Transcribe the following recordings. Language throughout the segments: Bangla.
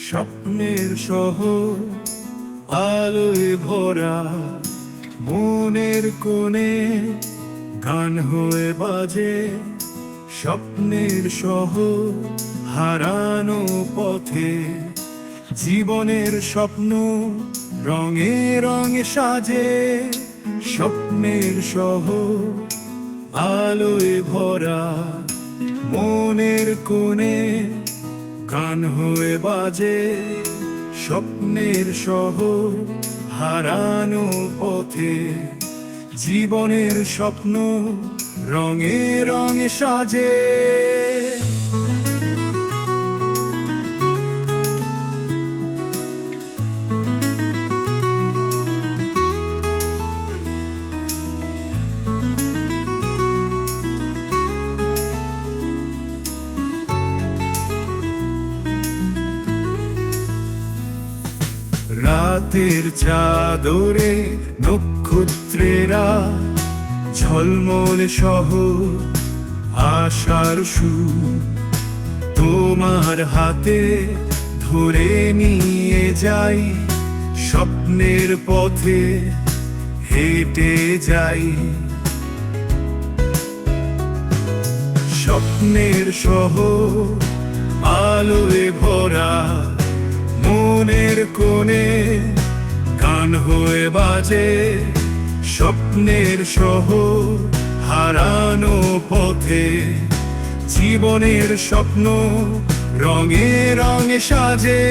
স্বপ্নের শহর আলোয় ভরা, মনের কোণে গান হয়ে বাজে। স্বপ্নের শহর হারানো পথে, জীবনের স্বপ্ন রঙে রঙে সাজে। স্বপ্নের শহর আলোয় ভরা, মনের কোণে গান হয়ে বাজে। স্বপ্নের শহর হারানো পথে, জীবনের স্বপ্ন রঙে রঙে সাজে। রাতের চাদরে নক্ষত্রেরা ঝলমল শহর আশার সুর, তোমার হাতে ধরে নিয়ে যাই। স্বপ্নের পথে হেঁটে যাই। স্বপ্নের শহর আলোয় ভরা, মনের কোণে গান হয়ে বাজে। স্বপ্নের শহর হারানো পথে, জীবনের স্বপ্ন রঙে রঙে সাজে।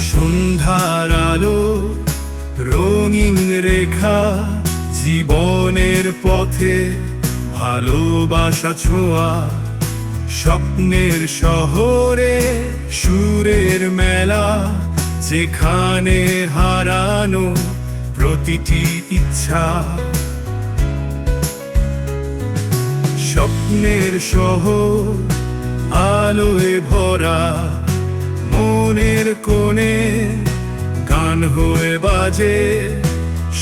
সন্ধ্যার আলো রঙিন রেখা, জীবনের পথে ভালোবাসা ছোঁয়া। স্বপ্নের শহরে সুরের মেলা, যেখানে হারানো প্রতিটি ইচ্ছা। স্বপ্নের শহর আলোয় ভরা, মনের কোণে গান হয়ে বাজে।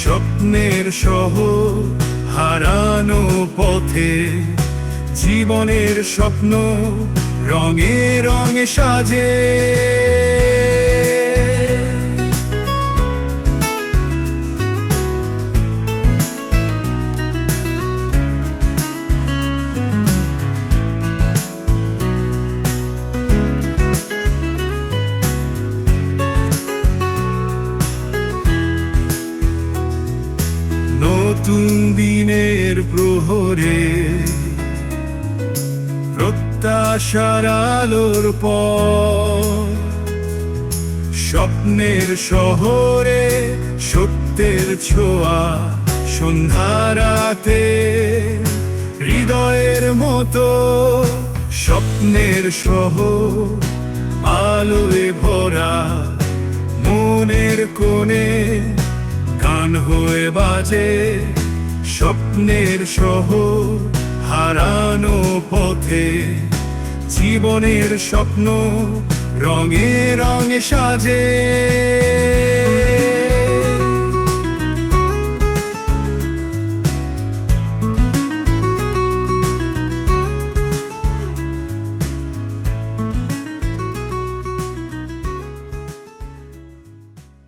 স্বপ্নের শহর হারানো পথে, জীবনের স্বপ্ন রঙে রঙে সাজে। নতুন দিনের প্রহরে, প্রত্যাশার আলোর পর। স্বপ্নের শহরে সত্যের ছোঁয়া, সন্ধ্যা রাতে হৃদয়ের মতো। স্বপ্নের শহর আলোয় ভরা, মনের কোণে গান হয়ে বাজে। স্বপ্নের শহর হারানো পথে, জীবনের স্বপ্ন রঙে রঙে সাজে।